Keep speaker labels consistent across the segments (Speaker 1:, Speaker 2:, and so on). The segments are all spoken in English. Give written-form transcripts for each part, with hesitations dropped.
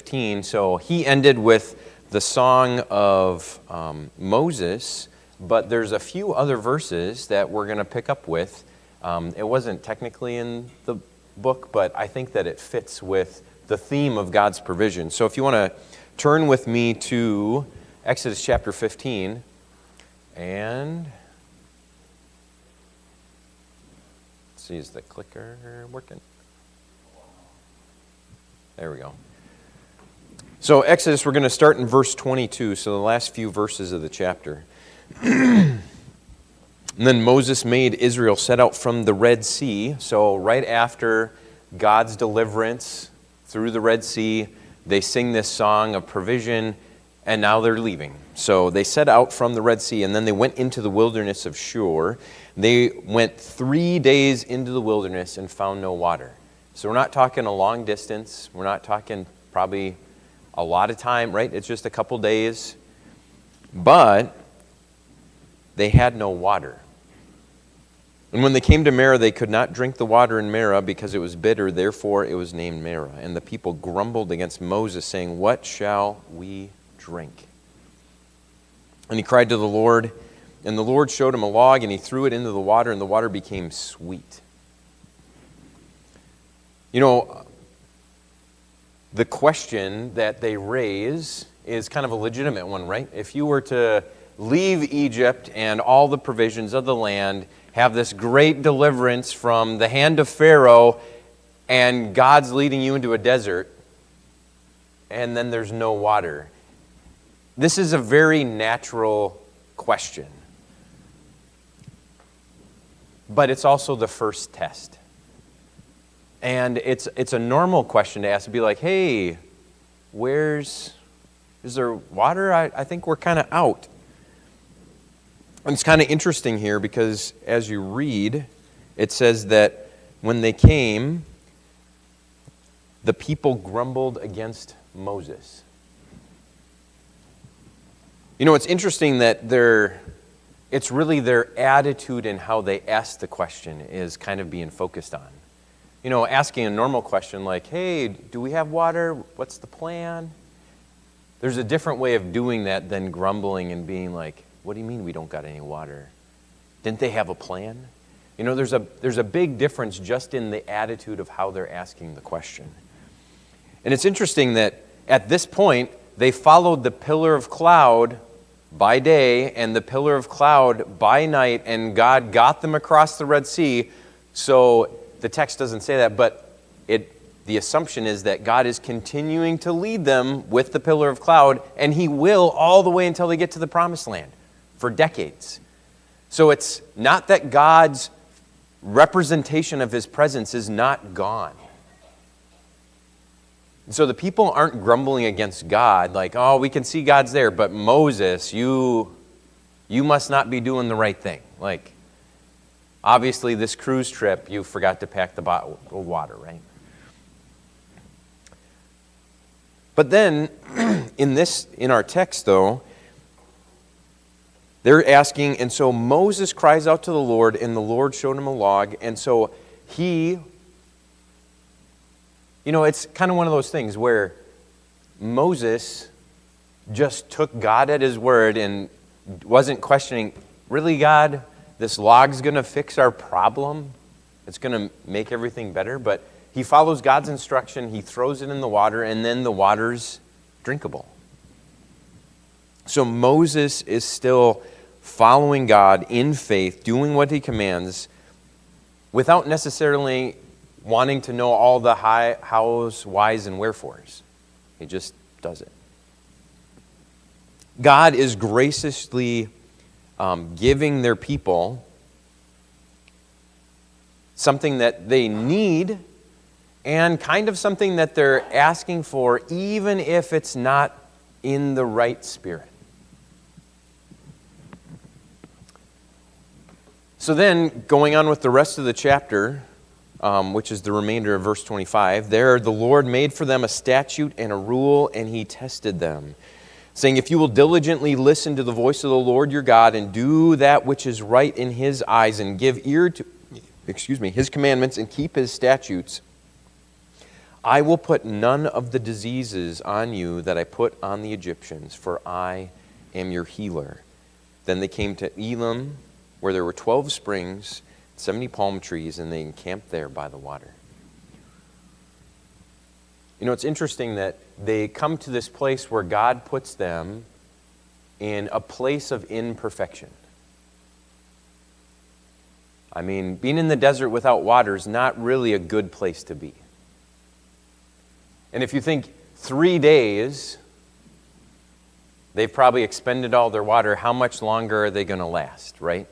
Speaker 1: 15. So he ended with the song of Moses, but there's a few other verses that we're going to pick up with. It wasn't technically in the book, but I think that it fits with the theme of God's provision. So if you want to turn with me to Exodus chapter 15, and let's see, is the clicker working? There we go. So Exodus, we're going to start in verse 22, so the last few verses of the chapter. And then Moses made Israel set out from the Red Sea. So right after God's deliverance through the Red Sea, they sing this song of provision, and now they're leaving. So they set out from the Red Sea, and then they went into the wilderness of Shur. They went 3 days into the wilderness and found no water. So we're not talking a long distance. We're not talking probably a lot of time, right? It's just a couple days. But they had no water. And when they came to Marah, they could not drink the water in Marah because it was bitter. Therefore, it was named Marah. And the people grumbled against Moses, saying, "What shall we drink?" And he cried to the Lord, and the Lord showed him a log, and he threw it into the water, and the water became sweet. You know, the question that they raise is kind of a legitimate one, right? If you were to leave Egypt and all the provisions of the land, have this great deliverance from the hand of Pharaoh, and God's leading you into a desert, and then there's no water. This is a very natural question. But it's also the first test. And it's a normal question to ask, to be like, hey, is there water? I think we're kind of out. And it's kind of interesting here because as you read, it says that when they came, the people grumbled against Moses. You know, it's interesting that it's really their attitude and how they ask the question is kind of being focused on. You know, asking a normal question like, hey, do we have water? What's the plan? There's a different way of doing that than grumbling and being like, what do you mean we don't got any water? Didn't they have a plan? You know, there's a big difference just in the attitude of how they're asking the question. And it's interesting that at this point, they followed the pillar of cloud by day and the pillar of cloud by night, and God got them across the Red Sea. So the text doesn't say that, but the assumption is that God is continuing to lead them with the pillar of cloud, and He will all the way until they get to the Promised Land for decades. So it's not that God's representation of His presence is not gone. So the people aren't grumbling against God like, oh, we can see God's there, but Moses, you must not be doing the right thing. Like, obviously this cruise trip, you forgot to pack the bottle of water, right? But then, in our text though, they're asking, and so Moses cries out to the Lord, and the Lord showed him a log, and so you know, it's kind of one of those things where Moses just took God at His word and wasn't questioning, really, God, this log's going to fix our problem? It's going to make everything better? But he follows God's instruction, he throws it in the water, and then the water's drinkable. So Moses is still following God in faith, doing what He commands, without necessarily wanting to know all the hows, whys, and wherefores. He just does it. God is graciously giving their people something that they need and kind of something that they're asking for, even if it's not in the right spirit. So then, going on with the rest of the chapter, which is the remainder of verse 25, there the Lord made for them a statute and a rule, and He tested them, saying, if you will diligently listen to the voice of the Lord your God and do that which is right in His eyes and give ear to His commandments and keep His statutes, I will put none of the diseases on you that I put on the Egyptians, for I am your healer. Then they came to Elim, where there were 12 springs, 70 palm trees, and they encamped there by the water. You know, it's interesting that they come to this place where God puts them in a place of imperfection. I mean, being in the desert without water is not really a good place to be. And if you think 3 days, they've probably expended all their water, how much longer are they going to last, right?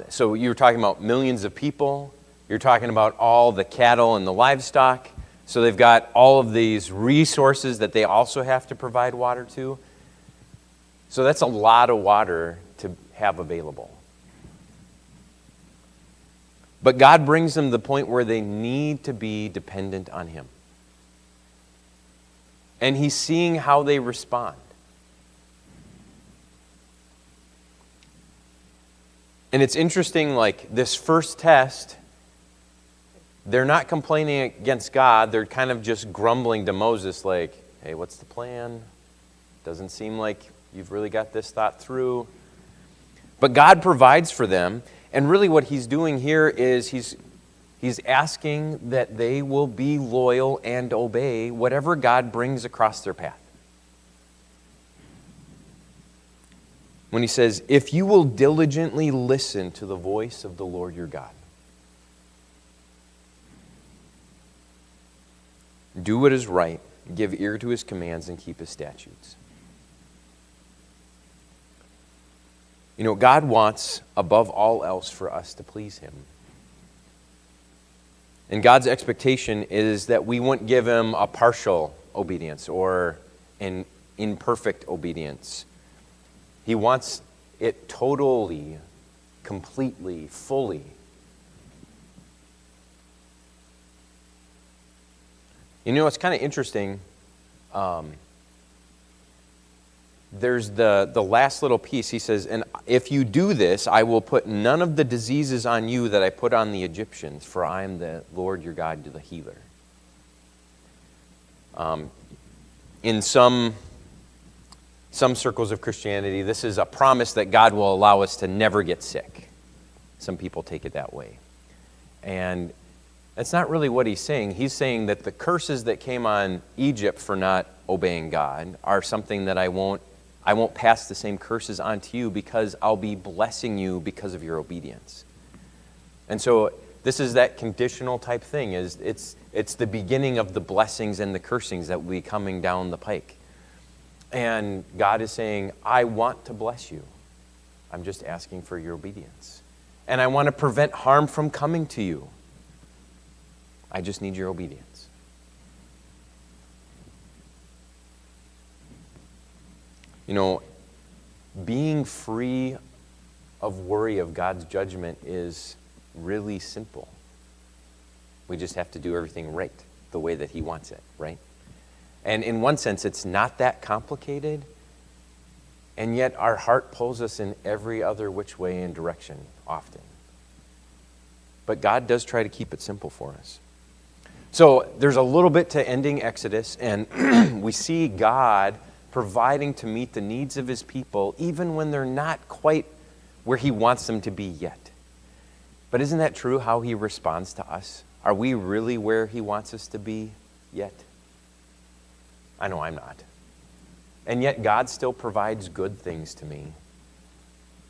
Speaker 1: So you're talking about millions of people. You're talking about all the cattle and the livestock. So they've got all of these resources that they also have to provide water to. So that's a lot of water to have available. But God brings them to the point where they need to be dependent on Him. And He's seeing how they respond. And it's interesting, like this first test, they're not complaining against God. They're kind of just grumbling to Moses like, hey, what's the plan? Doesn't seem like you've really got this thought through. But God provides for them. And really what He's doing here is He's asking that they will be loyal and obey whatever God brings across their path. When He says, if you will diligently listen to the voice of the Lord your God, do what is right, give ear to His commands, and keep His statutes. You know, God wants, above all else, for us to please Him. And God's expectation is that we wouldn't give Him a partial obedience or an imperfect obedience. He wants it totally, completely, fully. You know, it's kind of interesting. There's the last little piece. He says, and if you do this, I will put none of the diseases on you that I put on the Egyptians, for I am the Lord your God, the healer. In some circles of Christianity, this is a promise that God will allow us to never get sick. Some people take it that way. And that's not really what He's saying. He's saying that the curses that came on Egypt for not obeying God are something that I won't pass the same curses on to you, because I'll be blessing you because of your obedience. And so this is that conditional type thing. It's the beginning of the blessings and the cursings that will be coming down the pike. And God is saying, I want to bless you. I'm just asking for your obedience. And I want to prevent harm from coming to you. I just need your obedience. You know, being free of worry of God's judgment is really simple. We just have to do everything right, the way that He wants it, right? And in one sense, it's not that complicated, and yet our heart pulls us in every other which way and direction often. But God does try to keep it simple for us. So there's a little bit to ending Exodus, and we see God providing to meet the needs of His people, even when they're not quite where He wants them to be yet. But isn't that true how He responds to us? Are we really where He wants us to be yet? I know I'm not. And yet God still provides good things to me,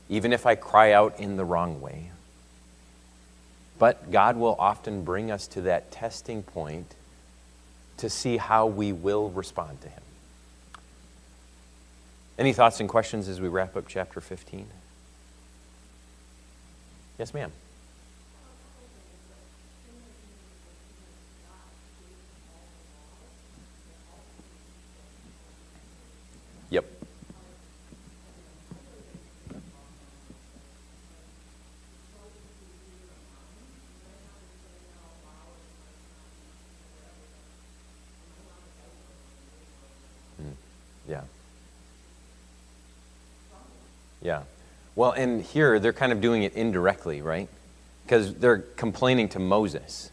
Speaker 1: even if I cry out in the wrong way. But God will often bring us to that testing point to see how we will respond to Him. Any thoughts and questions as we wrap up chapter 15? Yes, ma'am. Yep. Yeah. Yeah. Well, and here they're kind of doing it indirectly, right? Because they're complaining to Moses.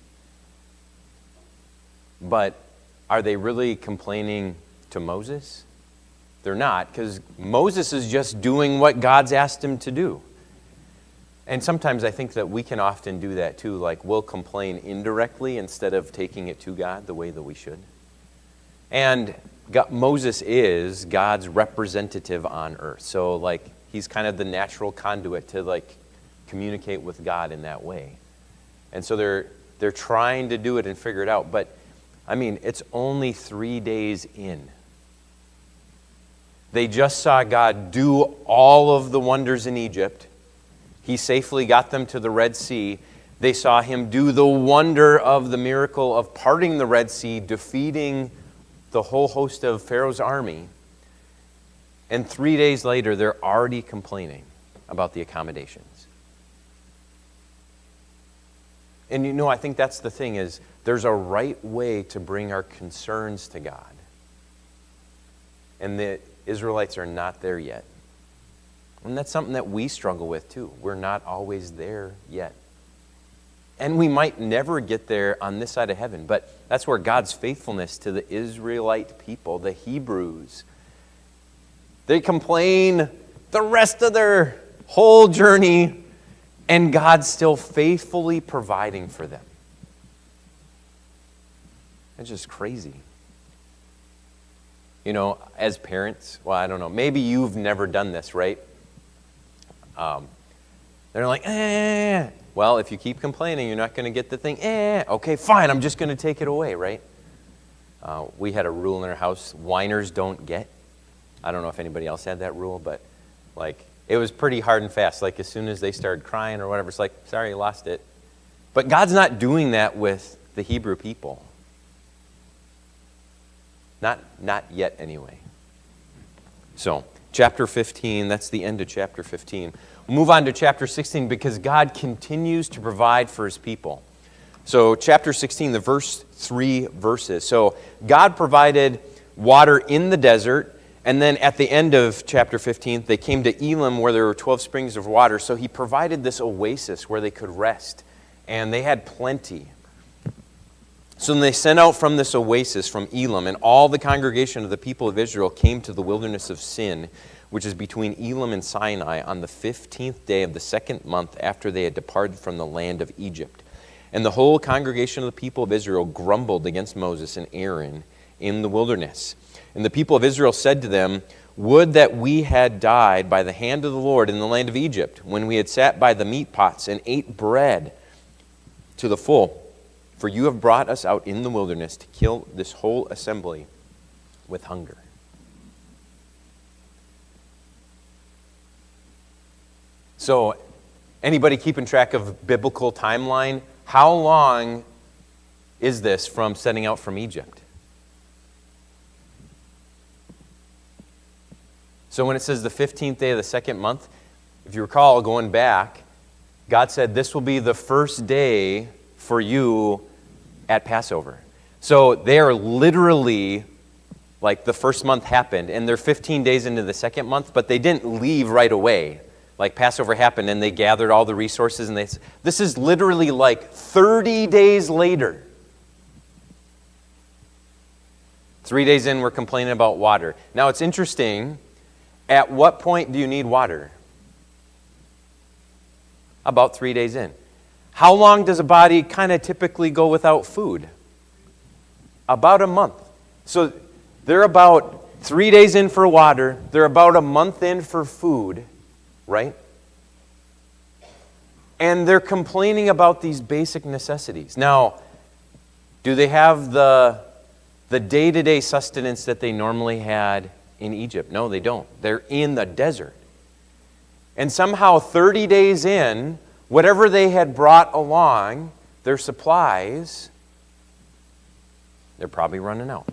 Speaker 1: But are they really complaining to Moses? They're not, because Moses is just doing what God's asked him to do. And sometimes I think that we can often do that too, like we'll complain indirectly instead of taking it to God the way that we should. And Moses is God's representative on earth. So like he's kind of the natural conduit to like communicate with God in that way. And so they're trying to do it and figure it out. But I mean, it's only 3 days in. They just saw God do all of the wonders in Egypt. He safely got them to the Red Sea. They saw him do the wonder of the miracle of parting the Red Sea, defeating the whole host of Pharaoh's army. And 3 days later, they're already complaining about the accommodations. And you know, I think that's the thing is, there's a right way to bring our concerns to God. And the Israelites are not there yet. And that's something that we struggle with too. We're not always there yet. And we might never get there on this side of heaven, but that's where God's faithfulness to the Israelite people, the Hebrews, they complain the rest of their whole journey, and God's still faithfully providing for them. It's just crazy. You know, as parents, well, I don't know, maybe you've never done this, right? They're like, well, if you keep complaining, you're not going to get the thing. Okay, fine, I'm just going to take it away, right? We had a rule in our house, whiners don't get. I don't know if anybody else had that rule, but like it was pretty hard and fast. Like as soon as they started crying or whatever, it's like, sorry, you lost it. But God's not doing that with the Hebrew people. Not yet anyway. So, chapter 15, that's the end of chapter 15. We'll move on to chapter 16 because God continues to provide for his people. So, chapter 16, the first 3 verses. So, God provided water in the desert, and then at the end of chapter 15, they came to Elim where there were 12 springs of water. So, he provided this oasis where they could rest, and they had plenty. So they sent out from this oasis from Elim, and all the congregation of the people of Israel came to the wilderness of Sin, which is between Elim and Sinai, on the 15th day of the 2nd month after they had departed from the land of Egypt. And the whole congregation of the people of Israel grumbled against Moses and Aaron in the wilderness. And the people of Israel said to them, "Would that we had died by the hand of the Lord in the land of Egypt, when we had sat by the meat pots and ate bread to the full. For you have brought us out in the wilderness to kill this whole assembly with hunger." So, anybody keeping track of biblical timeline? How long is this from setting out from Egypt? So when it says the 15th day of the 2nd month, if you recall going back, God said this will be the first day for you at Passover. So they are literally, like the first month happened, and they're 15 days into the 2nd month, but they didn't leave right away. Like Passover happened, and they gathered all the resources, and this is literally like 30 days later. 3 days in, we're complaining about water. Now it's interesting, at what point do you need water? About 3 days in. How long does a body kind of typically go without food? About a month. So they're about 3 days in for water. They're about a month in for food, right? And they're complaining about these basic necessities. Now, do they have the day-to-day sustenance that they normally had in Egypt? No, they don't. They're in the desert. And somehow 30 days in, whatever they had brought along, their supplies, they're probably running out.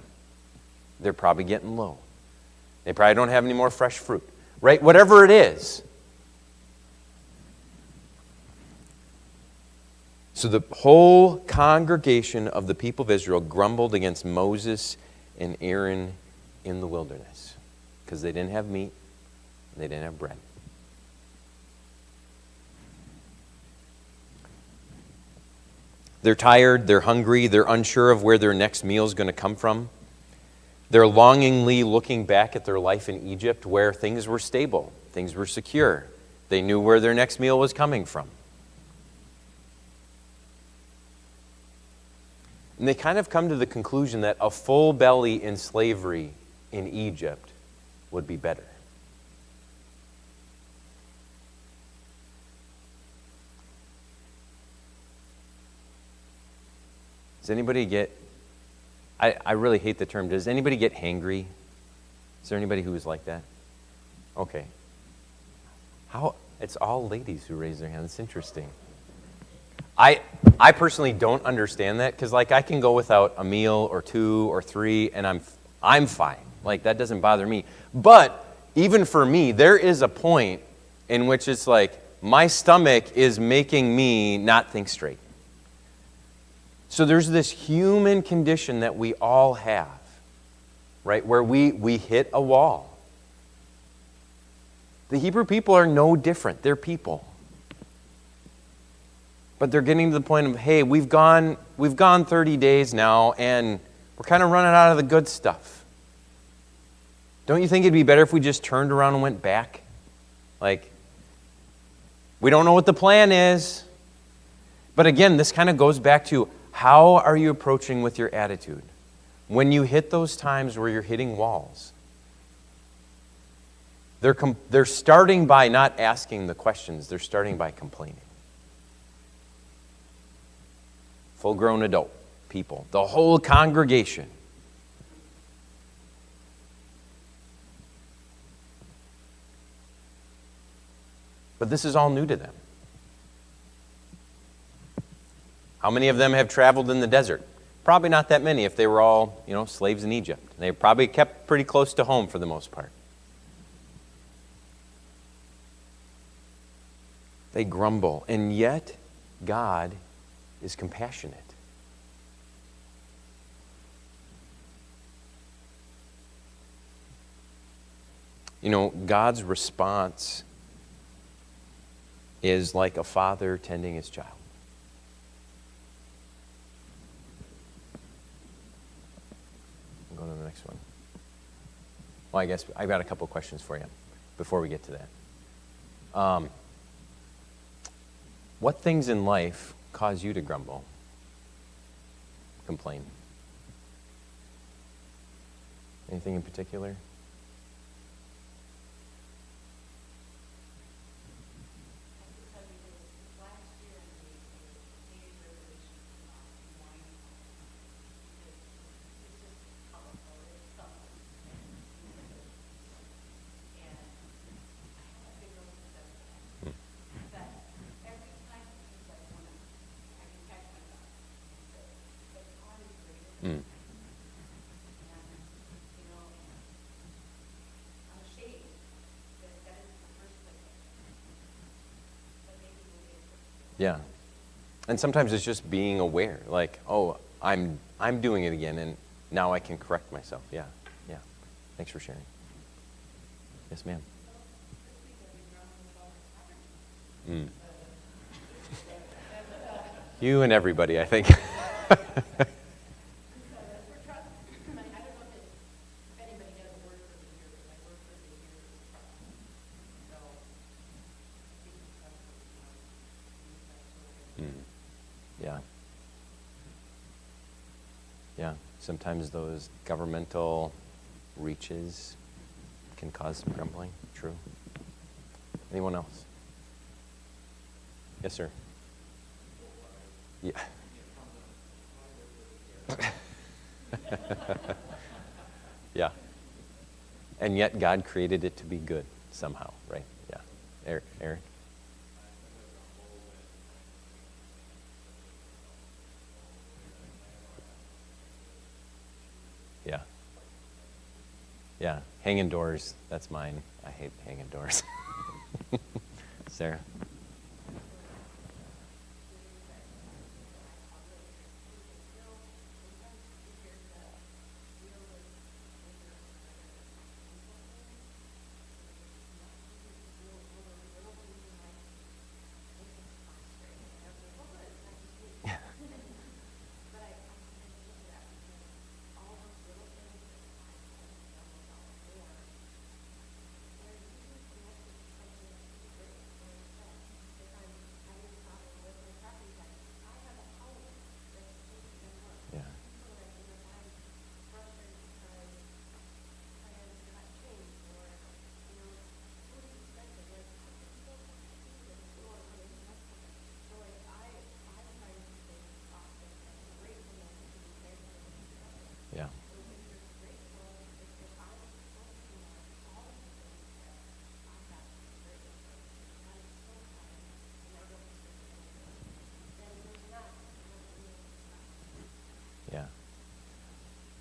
Speaker 1: They're probably getting low. They probably don't have any more fresh fruit, right? Whatever it is. So the whole congregation of the people of Israel grumbled against Moses and Aaron in the wilderness because they didn't have meat, and they didn't have bread. They're tired, they're hungry, they're unsure of where their next meal is going to come from. They're longingly looking back at their life in Egypt where things were stable, things were secure. They knew where their next meal was coming from. And they kind of come to the conclusion that a full belly in slavery in Egypt would be better. Does anybody get, I really hate the term, does anybody get hangry? Is there anybody who is like that? Okay. It's all ladies who raise their hands. It's interesting. I personally don't understand that because I can go without a meal or two or three and I'm fine. That doesn't bother me. But even for me, there is a point in which it's my stomach is making me not think straight. So there's this human condition that we all have, right, where we hit a wall. The Hebrew people are no different. They're people. But they're getting to the point of, hey, we've gone 30 days now, and we're kind of running out of the good stuff. Don't you think it'd be better if we just turned around and went back? We don't know what the plan is. But again, this kind of goes back to, how are you approaching with your attitude? When you hit those times where you're hitting walls, they're starting by not asking the questions. They're starting by complaining. Full-grown adult people, the whole congregation. But this is all new to them. How many of them have traveled in the desert? Probably not that many if they were all, slaves in Egypt. They probably kept pretty close to home for the most part. They grumble, and yet God is compassionate. God's response is like a father tending his child. Go to the next one. Well, I guess I've got a couple questions for you before we get to that. What things in life cause you to grumble, complain? Anything in particular? Yeah. And sometimes it's just being aware, I'm doing it again, and now I can correct myself. Yeah. Thanks for sharing. Yes, ma'am. You and everybody, I think. Yeah. Sometimes those governmental reaches can cause some grumbling. True. Anyone else? Yes, sir. Yeah. Yeah. And yet God created it to be good somehow, right? Yeah. Eric? Yeah. Yeah. Hanging doors, that's mine. I hate hanging doors. Sarah?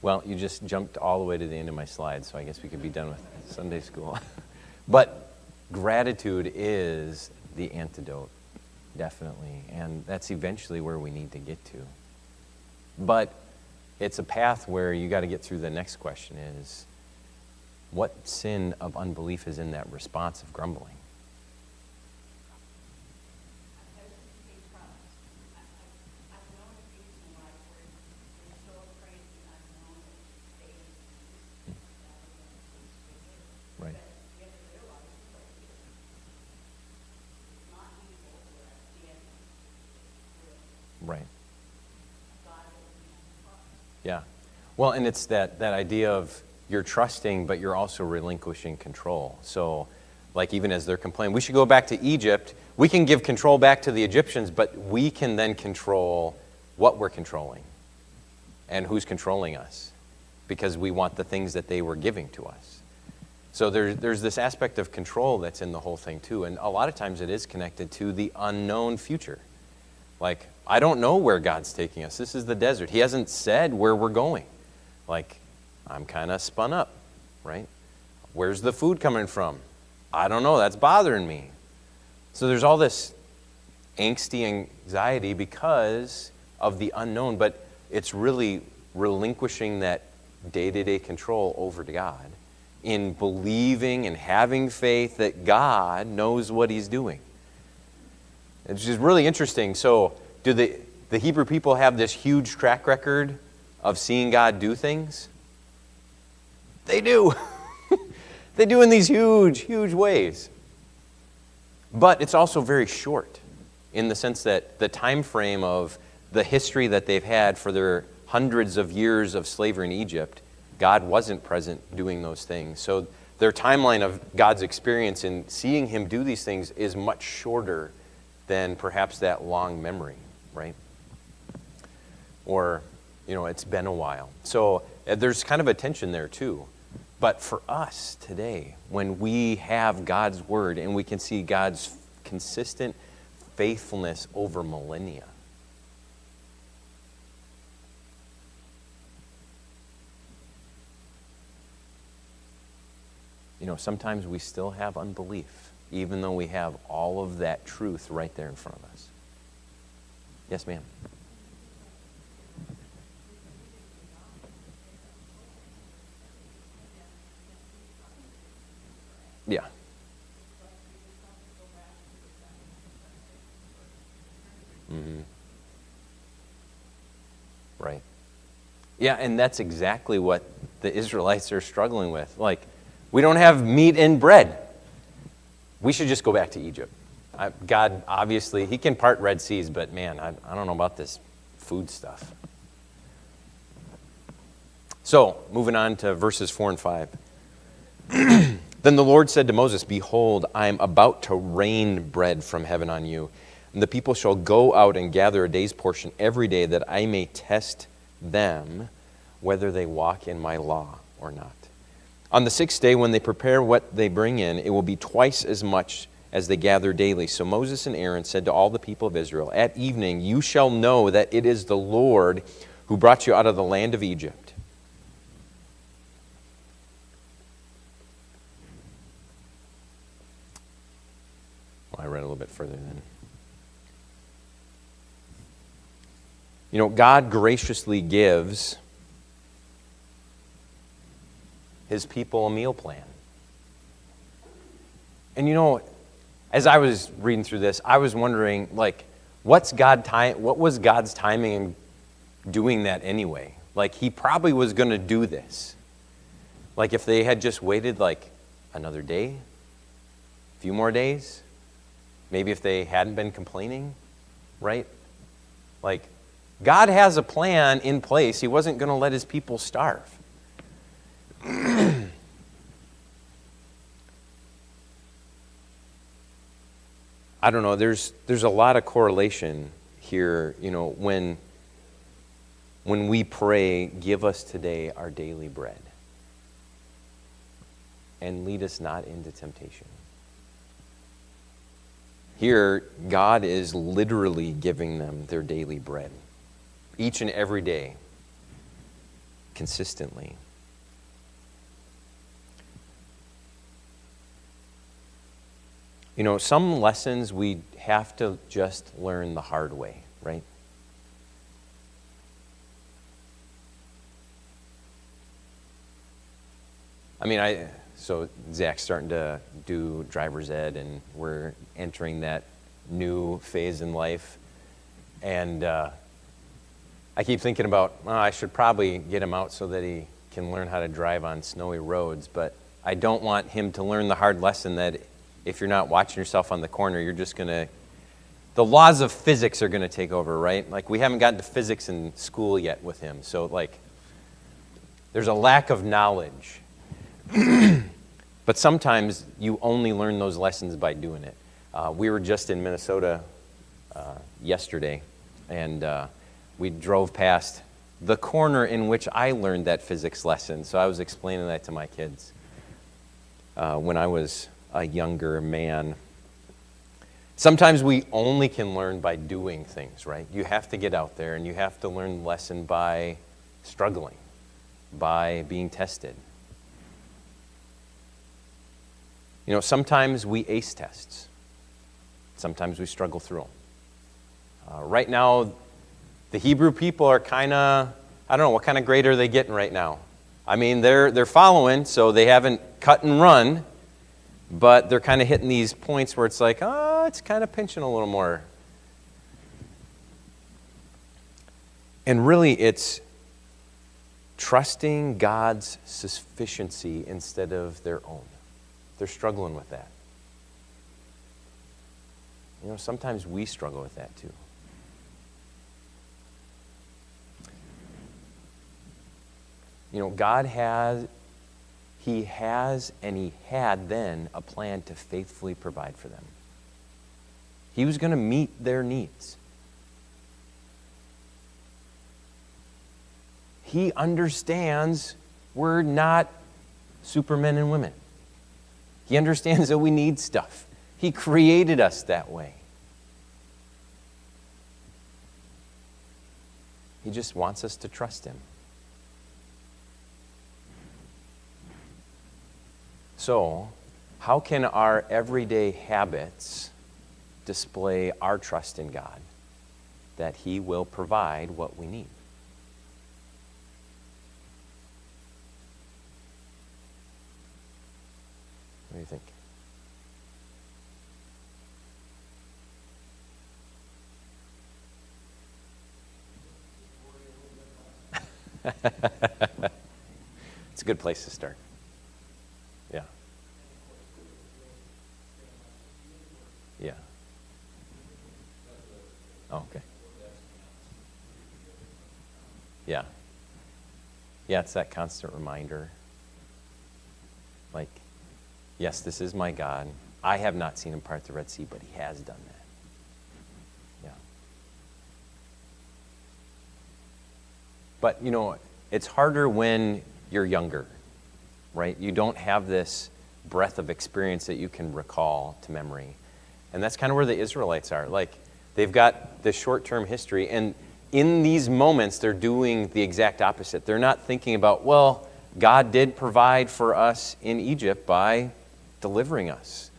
Speaker 1: Well, you just jumped all the way to the end of my slide, so I guess we could be done with Sunday school. But gratitude is the antidote, definitely, and that's eventually where we need to get to. But it's a path where you got to get through the next question is, what sin of unbelief is in that response of grumbling? Right. Right. Yeah. Well, and it's that idea of you're trusting, but you're also relinquishing control. So, like even as they're complaining, we should go back to Egypt. We can give control back to the Egyptians, but we can then control what we're controlling and who's controlling us because we want the things that they were giving to us. So there's this aspect of control that's in the whole thing too. And a lot of times it is connected to the unknown future. Like, I don't know where God's taking us. This is the desert. He hasn't said where we're going. Like, I'm kind of spun up, right? Where's the food coming from? I don't know. That's bothering me. So there's all this angsty anxiety because of the unknown, but it's really relinquishing that day-to-day control over to God in believing and having faith that God knows what He's doing. It's just really interesting. So do the Hebrew people have this huge track record of seeing God do things? They do. They do in these huge, huge ways. But it's also very short in the sense that the time frame of the history that they've had for their hundreds of years of slavery in Egypt, God wasn't present doing those things. So their timeline of God's experience in seeing Him do these things is much shorter than perhaps that long memory, right? Or, it's been a while. So there's kind of a tension there too. But for us today, when we have God's Word and we can see God's consistent faithfulness over millennia, sometimes we still have unbelief, even though we have all of that truth right there in front of us. Yes, ma'am. Yeah. Mm-hmm. Right. Yeah, and that's exactly what the Israelites are struggling with. Like, we don't have meat and bread. We should just go back to Egypt. God, obviously, He can part Red Seas, but man, I don't know about this food stuff. So, moving on to verses 4 and 5. Then the Lord said to Moses, "Behold, I am about to rain bread from heaven on you, and the people shall go out and gather a day's portion every day, that I may test them whether they walk in my law or not. On the 6th day, when they prepare what they bring in, it will be twice as much as they gather daily." So Moses and Aaron said to all the people of Israel, "At evening you shall know that it is the Lord who brought you out of the land of Egypt." I read a little bit further then. God graciously gives His people a meal plan. And as I was reading through this, I was wondering, what was God's timing in doing that anyway? He probably was going to do this. If they had just waited another day, a few more days, maybe if they hadn't been complaining, right? God has a plan in place. He wasn't going to let His people starve. I don't know. There's a lot of correlation here. When we pray, "Give us today our daily bread, and lead us not into temptation." Here, God is literally giving them their daily bread, each and every day. consistently. You know, some lessons we have to just learn the hard way, right? I mean, so Zach's starting to do driver's ed, and we're entering that new phase in life. And I keep thinking about, I should probably get him out so that he can learn how to drive on snowy roads. But I don't want him to learn the hard lesson that if you're not watching yourself on the corner, you're just going to, the laws of physics are going to take over, right? Like, we haven't gotten to physics in school yet with him. So, like, there's a lack of knowledge. But sometimes you only learn those lessons by doing it. We were just in Minnesota yesterday, and we drove past the corner in which I learned that physics lesson. So I was explaining that to my kids when I was a younger man. Sometimes we only can learn by doing things, right? You have to get out there, and you have to learn the lesson by struggling, by being tested. You know, sometimes we ace tests. Sometimes we struggle through them. Right now, the Hebrew people are kind of, I don't know, what kind of grade are they getting right now? I mean, they're following, so they haven't cut and run, but they're kind of hitting these points where it's like, it's kind of pinching a little more. And really, it's trusting God's sufficiency instead of their own. They're struggling with that. You know, sometimes we struggle with that too. You know, God has, He has, and He had then a plan to faithfully provide for them. He was going to meet their needs. He understands we're not supermen and women. He understands that we need stuff. He created us that way. He just wants us to trust Him. So, how can our everyday habits display our trust in God that He will provide what we need? What do you think? It's a good place to start. Yeah. Yeah. Oh, okay. Yeah. Yeah, it's that constant reminder. Like, yes, this is my God. I have not seen Him part the Red Sea, but He has done that. Yeah. But, you know, it's harder when you're younger, right? You don't have this breadth of experience that you can recall to memory. And that's kind of where the Israelites are. Like, they've got this short-term history, and in these moments, they're doing the exact opposite. They're not thinking about, well, God did provide for us in Egypt by delivering us.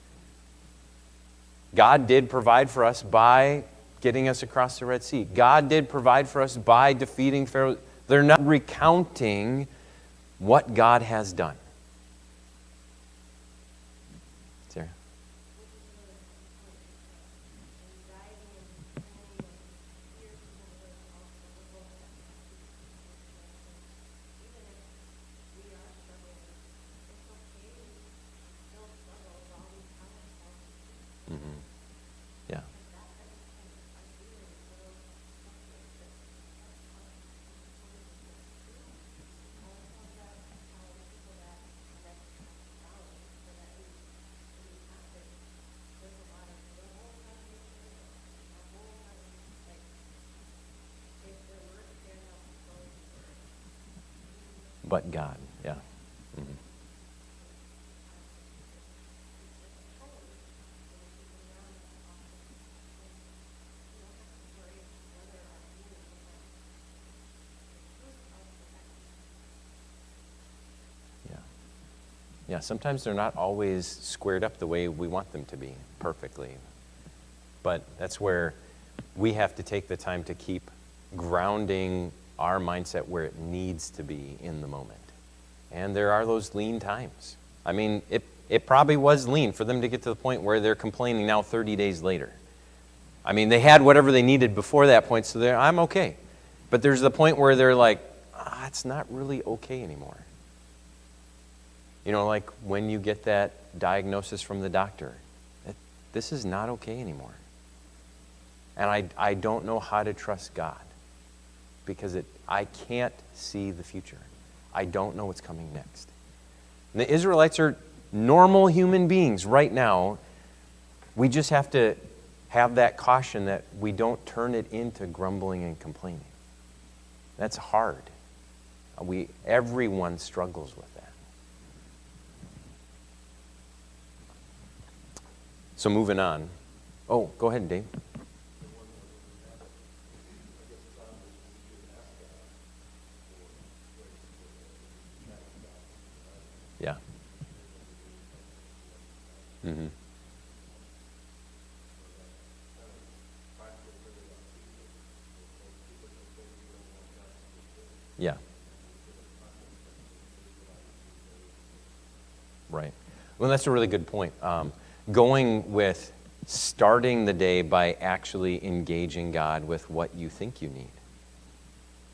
Speaker 1: God did provide for us by getting us across the Red Sea. God did provide for us by defeating Pharaoh. They're not recounting what God has done. Sarah? Mm-hmm. Yeah. But God, yeah. Mm-hmm. Yeah, sometimes they're not always squared up the way we want them to be, perfectly. But that's where we have to take the time to keep grounding our mindset where it needs to be in the moment. And there are those lean times. I mean, it probably was lean for them to get to the point where they're complaining now 30 days later. I mean, they had whatever they needed before that point, so I'm okay. But there's the point where they're like, it's not really okay anymore. You know, like when you get that diagnosis from the doctor, this is not okay anymore. And I don't know how to trust God because I can't see the future. I don't know what's coming next. And the Israelites are normal human beings right now. We just have to have that caution that we don't turn it into grumbling and complaining. That's hard. Everyone struggles with that. So moving on. Oh, go ahead, Dave. Yeah. Mm-hmm. Yeah. Right. Well, that's a really good point. Going with starting the day by actually engaging God with what you think you need.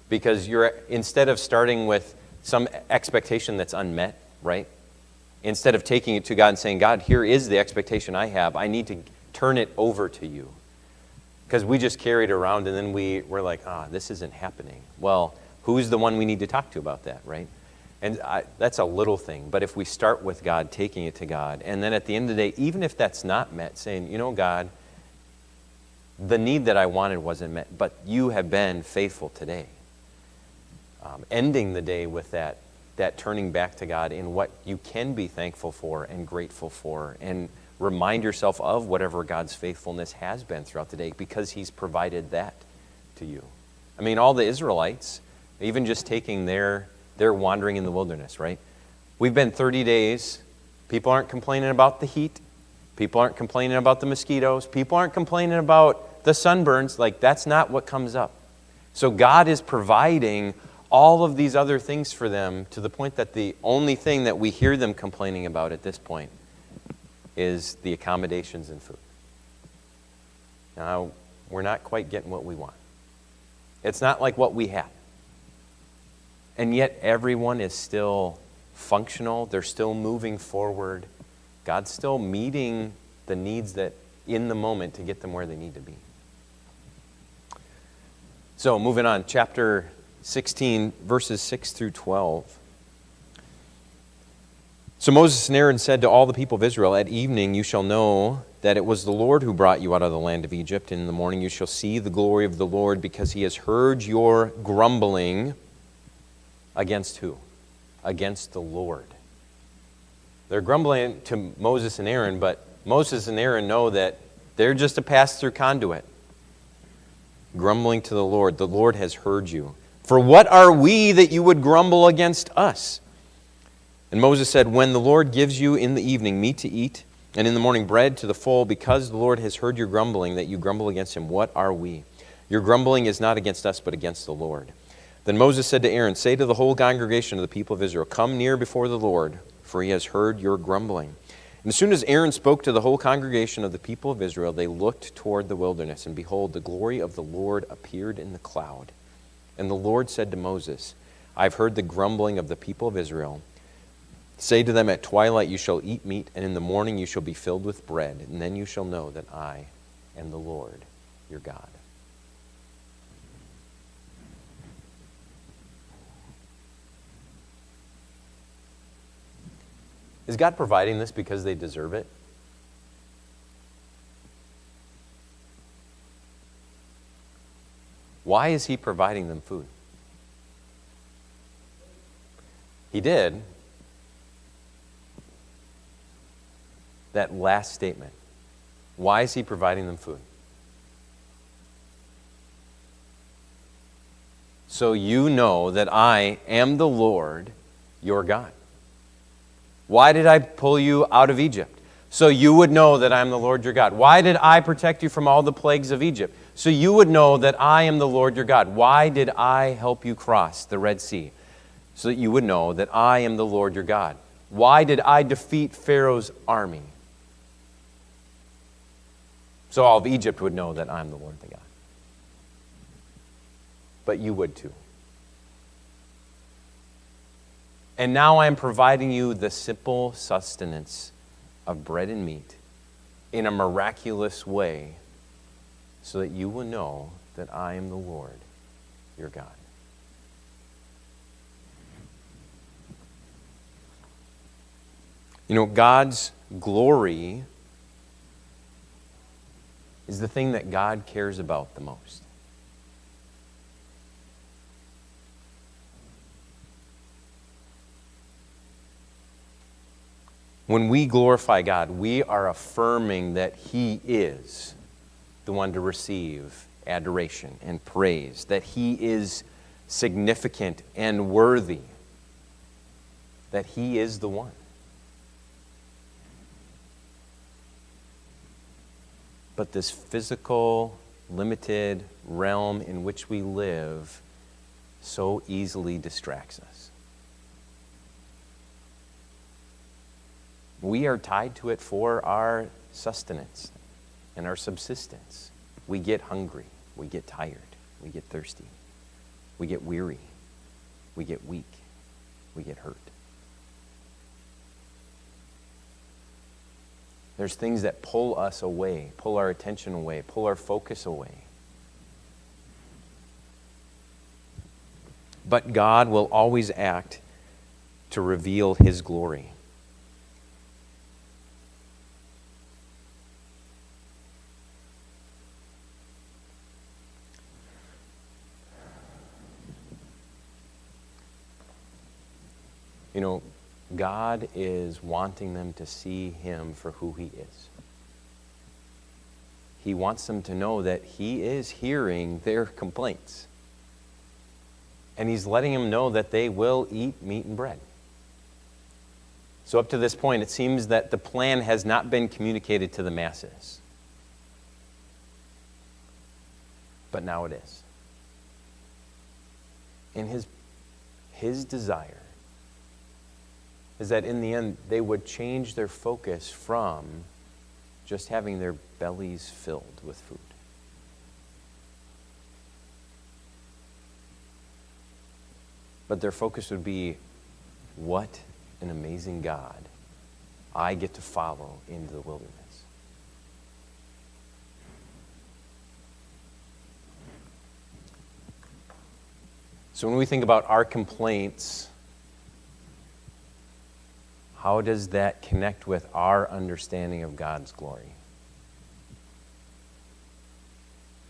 Speaker 1: Because instead of starting with some expectation that's unmet, right? Instead of taking it to God and saying, God, here is the expectation I have. I need to turn it over to you. Because we just carry it around and then we're like, this isn't happening. Well, who's the one we need to talk to about that, right? And that's a little thing. But if we start with God, taking it to God, and then at the end of the day, even if that's not met, saying, God, the need that I wanted wasn't met, but you have been faithful today. Ending the day with that turning back to God in what you can be thankful for and grateful for, and remind yourself of whatever God's faithfulness has been throughout the day because He's provided that to you. I mean, all the Israelites, even just taking their wandering in the wilderness, right? We've been 30 days. People aren't complaining about the heat. People aren't complaining about the mosquitoes. People aren't complaining about the sunburns. Like, that's not what comes up. So God is providing all of these other things for them to the point that the only thing that we hear them complaining about at this point is the accommodations and food. Now, we're not quite getting what we want. It's not like what we had. And yet everyone is still functional. They're still moving forward. God's still meeting the needs that in the moment to get them where they need to be. So moving on, chapter 16, verses 6 through 12. So Moses and Aaron said to all the people of Israel, at evening you shall know that it was the Lord who brought you out of the land of Egypt. And in the morning you shall see the glory of the Lord, because He has heard your grumbling. Against who? Against the Lord. They're grumbling to Moses and Aaron, but Moses and Aaron know that they're just a pass-through conduit. Grumbling to the Lord has heard you. For what are we that you would grumble against us? And Moses said, when the Lord gives you in the evening meat to eat, and in the morning bread to the full, because the Lord has heard your grumbling, that you grumble against Him, what are we? Your grumbling is not against us, but against the Lord. Then Moses said to Aaron, say to the whole congregation of the people of Israel, come near before the Lord, for He has heard your grumbling. And as soon as Aaron spoke to the whole congregation of the people of Israel, they looked toward the wilderness, and behold, the glory of the Lord appeared in the cloud. And the Lord said to Moses, I've heard the grumbling of the people of Israel. Say to them, at twilight you shall eat meat, and in the morning you shall be filled with bread, and then you shall know that I am the Lord your God. Is God providing this because they deserve it? Why is He providing them food? He did. That last statement. Why is He providing them food? So you know that I am the Lord your God. Why did I pull you out of Egypt? So you would know that I am the Lord your God. Why did I protect you from all the plagues of Egypt? So you would know that I am the Lord your God. Why did I help you cross the Red Sea? So that you would know that I am the Lord your God. Why did I defeat Pharaoh's army? So all of Egypt would know that I'm the Lord the God. But you would too. And now I am providing you the simple sustenance of bread and meat in a miraculous way so that you will know that I am the Lord your God. You know, God's glory is the thing that God cares about the most. When we glorify God, we are affirming that He is the one to receive adoration and praise, that He is significant and worthy, that He is the one. But this physical, limited realm in which we live so easily distracts us. We are tied to it for our sustenance and our subsistence. We get hungry. We get tired. We get thirsty. We get weary. We get weak. We get hurt. There's things that pull us away, pull our attention away, pull our focus away. But God will always act to reveal His glory. You know, God is wanting them to see Him for who He is. He wants them to know that He is hearing their complaints. And He's letting them know that they will eat meat and bread. So up to this point, it seems that the plan has not been communicated to the masses. But now it is. And His desire is that in the end, they would change their focus from just having their bellies filled with food. But their focus would be, what an amazing God I get to follow into the wilderness. So when we think about our complaints, how does that connect with our understanding of God's glory?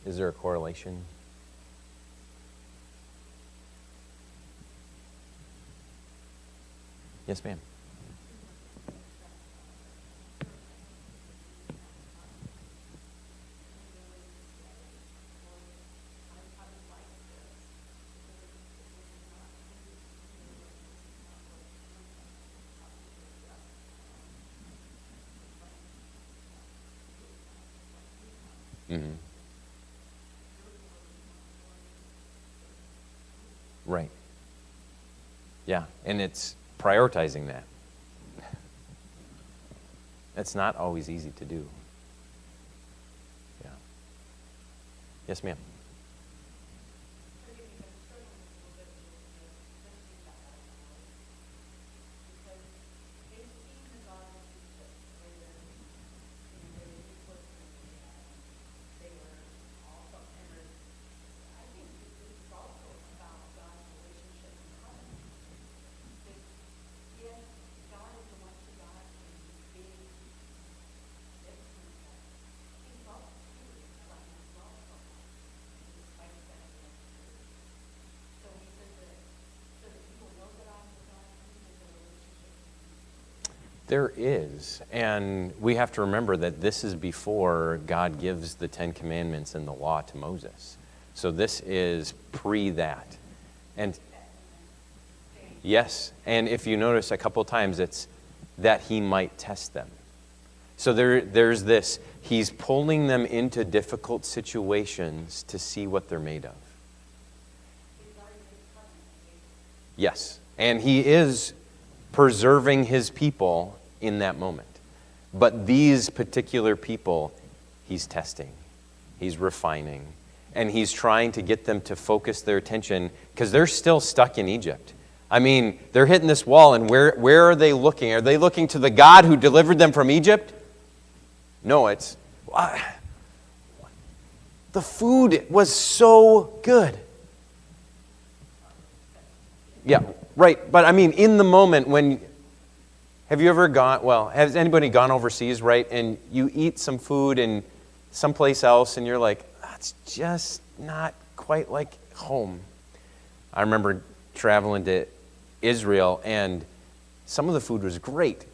Speaker 1: Is there a correlation? Yes, ma'am. Mm-hmm. Right. Yeah, and it's prioritizing that. That's not always easy to do. Yeah. Yes, ma'am. There is, and we have to remember that this is before God gives the Ten Commandments and the law to Moses. So this is pre that. And yes, and if you notice a couple times, it's that he might test them. So there's this, he's pulling them into difficult situations to see what they're made of. Yes, and he is preserving his people in that moment. But these particular people, he's testing, he's refining, and he's trying to get them to focus their attention because they're still stuck in Egypt. I mean, they're hitting this wall, and where are they looking? Are they looking to the God who delivered them from Egypt? No, it's, the food was so good. Yeah, right. But I mean, in the moment when, have you ever has anybody gone overseas, right? And you eat some food in someplace else, and you're like, that's just not quite like home. I remember traveling to Israel, and some of the food was great.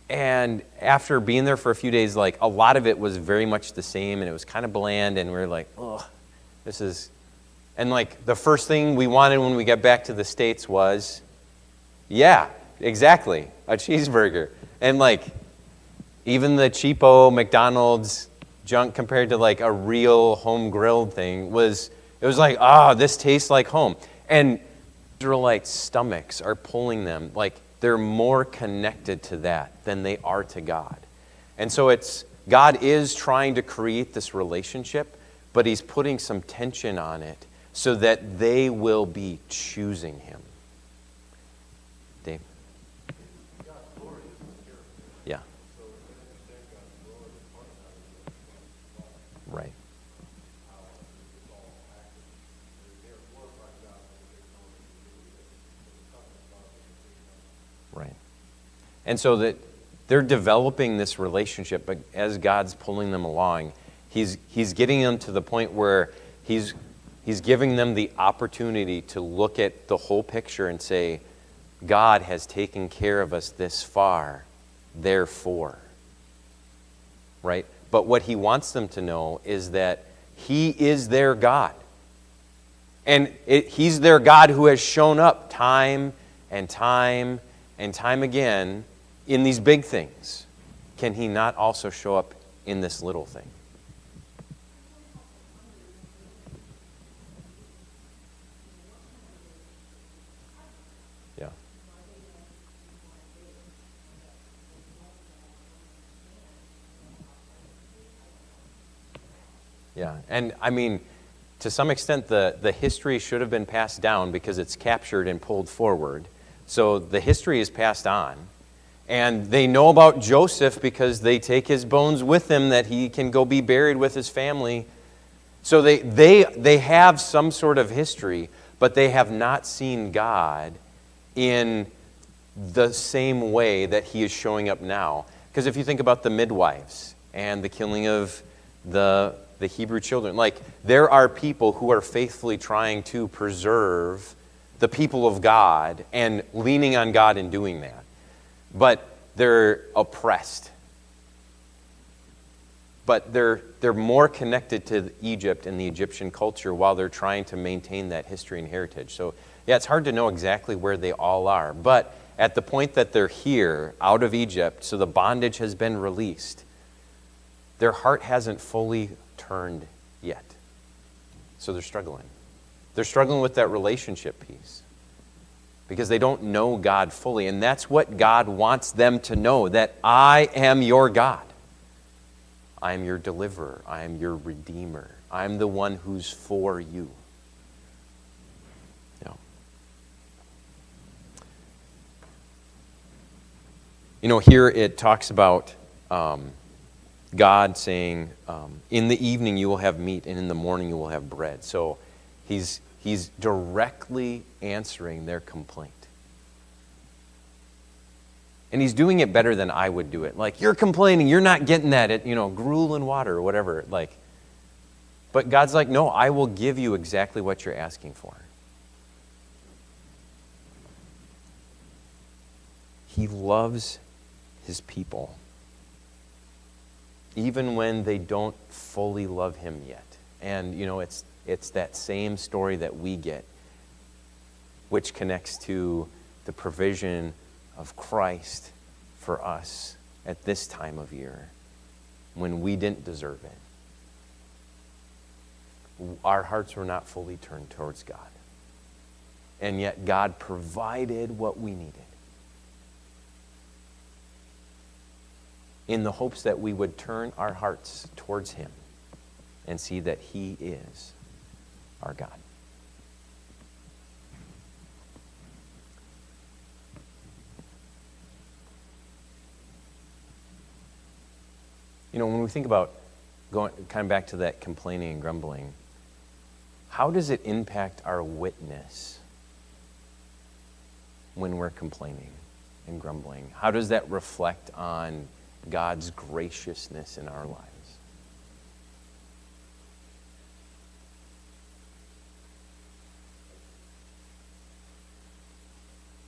Speaker 1: And after being there for a few days, like a lot of it was very much the same, and it was kind of bland, and we were like, oh, this is... And like the first thing we wanted when we got back to the States was, yeah, exactly, a cheeseburger. And like even the cheapo McDonald's junk compared to like a real home grilled thing it was like, this tastes like home. And Israelites' stomachs are pulling them, like they're more connected to that than they are to God. And so God is trying to create this relationship, but he's putting some tension on it so that they will be choosing him. Dave? Yeah. Right. Right. And so that they're developing this relationship, but as God's pulling them along, he's getting them to the point where he's giving them the opportunity to look at the whole picture and say, God has taken care of us this far, therefore. Right? But what he wants them to know is that he is their God. And he's their God who has shown up time and time and time again in these big things. Can he not also show up in this little thing? Yeah. Yeah, and I mean, to some extent, the history should have been passed down because it's captured and pulled forward. So the history is passed on. And they know about Joseph because they take his bones with them that he can go be buried with his family. So they have some sort of history, but they have not seen God in the same way that he is showing up now. Because if you think about the midwives and the killing of the Hebrew children, like there are people who are faithfully trying to preserve the people of God and leaning on God in doing that. But they're oppressed. But they're more connected to Egypt and the Egyptian culture while they're trying to maintain that history and heritage. So yeah, it's hard to know exactly where they all are. But at the point that they're here, out of Egypt, so the bondage has been released, their heart hasn't fully turned yet. So they're struggling. They're struggling with that relationship piece because they don't know God fully. And that's what God wants them to know, that I am your God. I am your deliverer. I am your redeemer. I am the one who's for you. Here it talks about God saying, in the evening you will have meat, and in the morning you will have bread. So he's directly answering their complaint. And he's doing it better than I would do it. Like, you're complaining, you're not getting that at, gruel and water or whatever. But God's like, no, I will give you exactly what you're asking for. He loves his people, even when they don't fully love him yet. And, it's that same story that we get, which connects to the provision of Christ for us at this time of year when we didn't deserve it. Our hearts were not fully turned towards God. And yet God provided what we needed in the hopes that we would turn our hearts towards Him and see that He is our God. You know, when we think about going kind of back to that complaining and grumbling, how does it impact our witness when we're complaining and grumbling? How does that reflect on God's graciousness in our lives?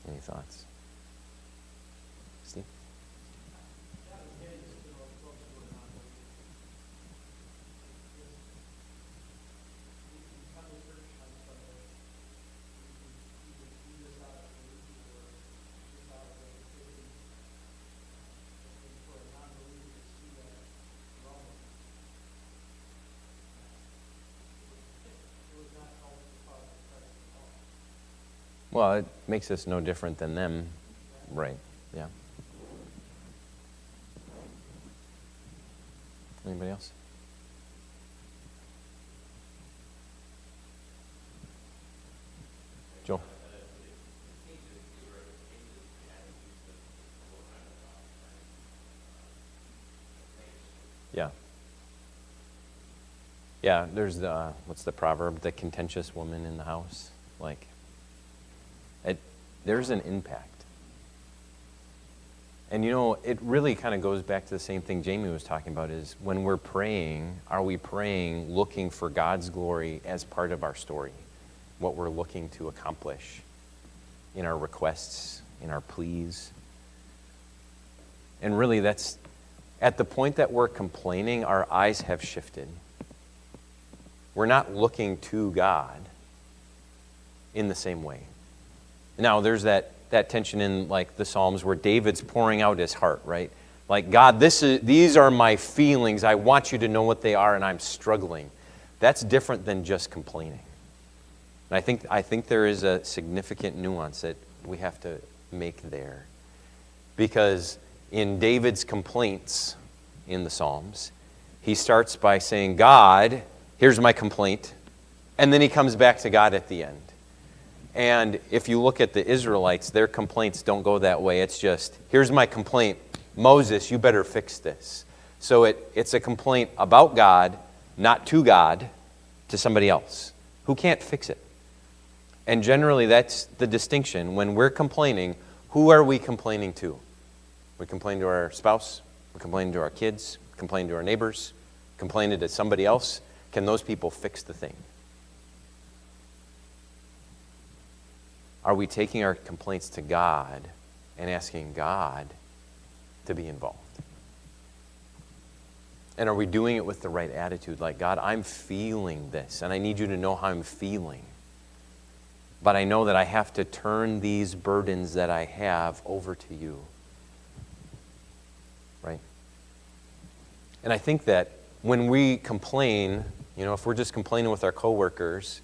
Speaker 1: Any thoughts? Steve? Well, it makes us no different than them, right? Yeah. Anybody else? Joel? Yeah. Yeah, there's the, what's the proverb? The contentious woman in the house. Like, there's an impact. And you know, it really kind of goes back to the same thing Jamie was talking about, is when we're praying, are we praying looking for God's glory as part of our story? What we're looking to accomplish in our requests, in our pleas. And really that's, at the point that we're complaining, our eyes have shifted. We're not looking to God in the same way. Now, there's that tension in like the Psalms where David's pouring out his heart, right? Like, God, these are my feelings. I want you to know what they are, and I'm struggling. That's different than just complaining. And I think there is a significant nuance that we have to make there. Because in David's complaints in the Psalms, he starts by saying, God, here's my complaint. And then he comes back to God at the end. And if you look at the Israelites, their complaints don't go that way. It's just, here's my complaint. Moses, you better fix this. So it's a complaint about God, not to God, to somebody else who can't fix it. And generally, that's the distinction. When we're complaining, who are we complaining to? We complain to our spouse, we complain to our kids, complain to our neighbors, complain to somebody else. Can those people fix the thing? Are we taking our complaints to God and asking God to be involved? And are we doing it with the right attitude? Like, God, I'm feeling this, and I need you to know how I'm feeling. But I know that I have to turn these burdens that I have over to you. Right? And I think that when we complain, you know, if we're just complaining with our coworkers,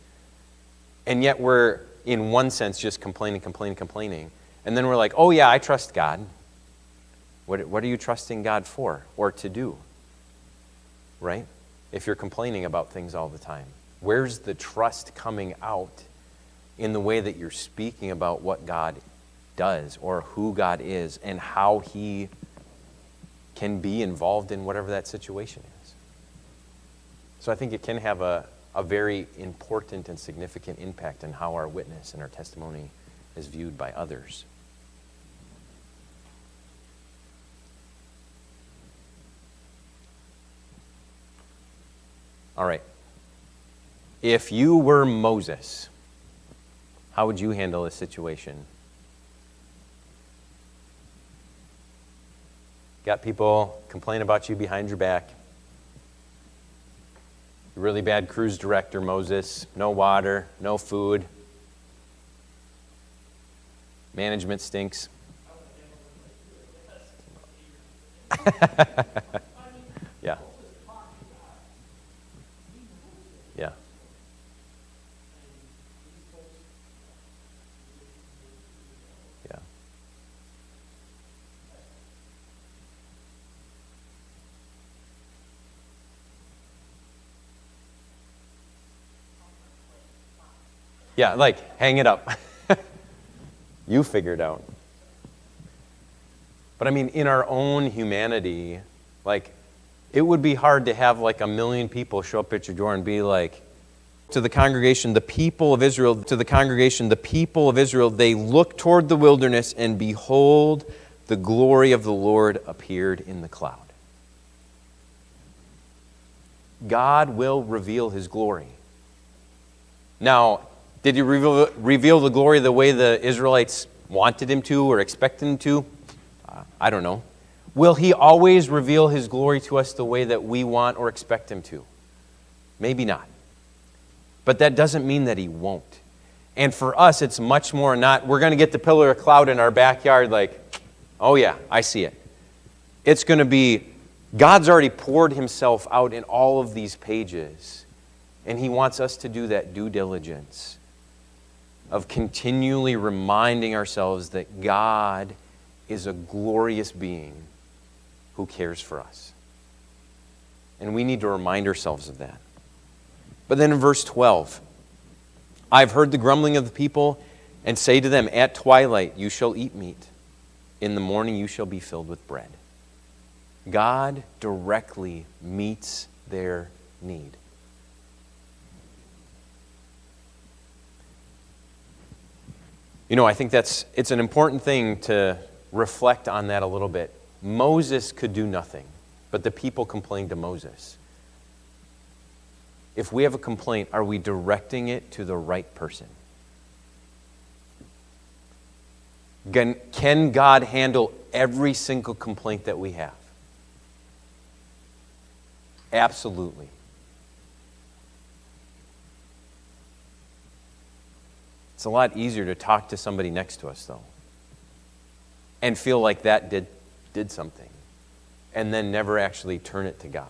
Speaker 1: and yet we're, in one sense, just complaining, and then we're like, oh yeah, I trust God. What are you trusting God for or to do? Right? If you're complaining about things all the time, where's the trust coming out in the way that you're speaking about what God does or who God is and how He can be involved in whatever that situation is? So I think it can have a very important and significant impact on how our witness and our testimony is viewed by others. All right. If you were Moses, how would you handle this situation? Got people complain about you behind your back. Really bad cruise director, Moses. No water, no food. Management stinks. Yeah. Yeah. Yeah. Yeah, like, hang it up. You figure it out. But I mean, in our own humanity, like, it would be hard to have like 1 million people show up at your door and be like, to the congregation, the people of Israel, they looked toward the wilderness, and behold, the glory of the Lord appeared in the cloud. God will reveal his glory. Now, did he reveal the glory the way the Israelites wanted him to or expected him to? I don't know. Will he always reveal his glory to us the way that we want or expect him to? Maybe not. But that doesn't mean that he won't. And for us, it's much more not, we're going to get the pillar of cloud in our backyard like, oh yeah, I see it. It's going to be, God's already poured himself out in all of these pages. And he wants us to do that due diligence of continually reminding ourselves that God is a glorious being who cares for us. And we need to remind ourselves of that. But then in verse 12, I've heard the grumbling of the people, and say to them, at twilight you shall eat meat. In the morning you shall be filled with bread. God directly meets their need. You know, I think it's an important thing to reflect on that a little bit. Moses could do nothing, but the people complained to Moses. If we have a complaint, are we directing it to the right person? Can God handle every single complaint that we have? Absolutely. It's a lot easier to talk to somebody next to us, though, and feel like that did something, and then never actually turn it to God.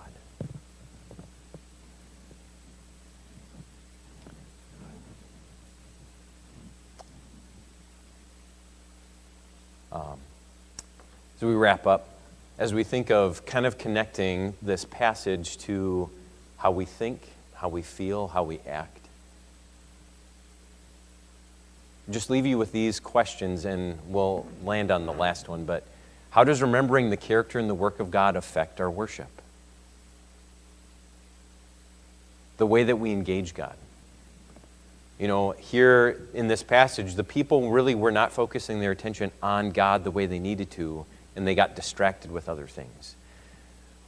Speaker 1: As we wrap up, as we think of kind of connecting this passage to how we think, how we feel, how we act, just leave you with these questions, and we'll land on the last one. But how does remembering the character and the work of God affect our worship? The way that we engage God. You know, here in this passage, the people really were not focusing their attention on God the way they needed to, and they got distracted with other things.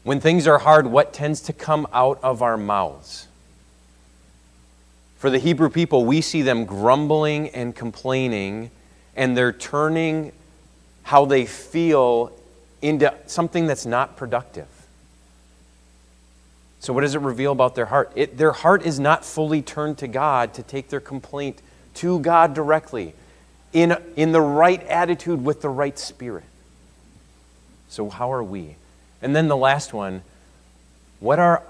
Speaker 1: When things are hard, what tends to come out of our mouths? For the Hebrew people, we see them grumbling and complaining, and they're turning how they feel into something that's not productive. So what does it reveal about their heart? Their heart is not fully turned to God to take their complaint to God directly, in the right attitude with the right spirit. So how are we? And then the last one, what are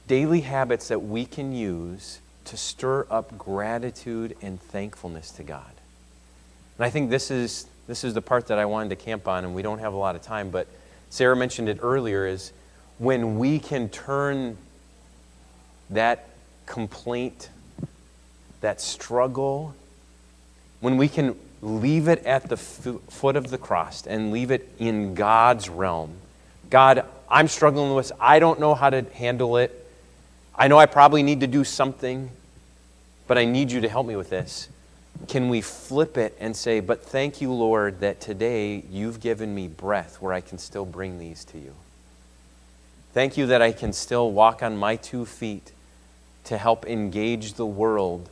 Speaker 1: daily habits that we can use to stir up gratitude and thankfulness to God? And I think this is the part that I wanted to camp on, and we don't have a lot of time, but Sarah mentioned it earlier, is when we can turn that complaint, that struggle, when we can leave it at the foot of the cross and leave it in God's realm. God, I'm struggling with this. I don't know how to handle it. I know I probably need to do something, but I need you to help me with this. Can we flip it and say, but thank you, Lord, that today you've given me breath where I can still bring these to you. Thank you that I can still walk on my 2 feet to help engage the world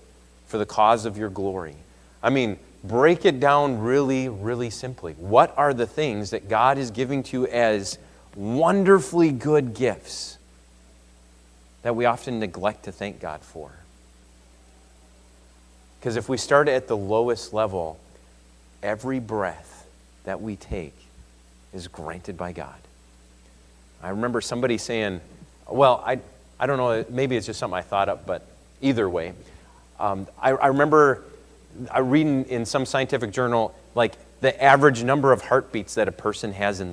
Speaker 1: for the cause of your glory. I mean, break it down really, really simply. What are the things that God is giving to you as wonderfully good gifts that we often neglect to thank God for? Because if we start at the lowest level, every breath that we take is granted by God. I remember somebody saying, well, I don't know, maybe it's just something I thought up, but either way. I remember reading in some scientific journal, like the average number of heartbeats that a person has in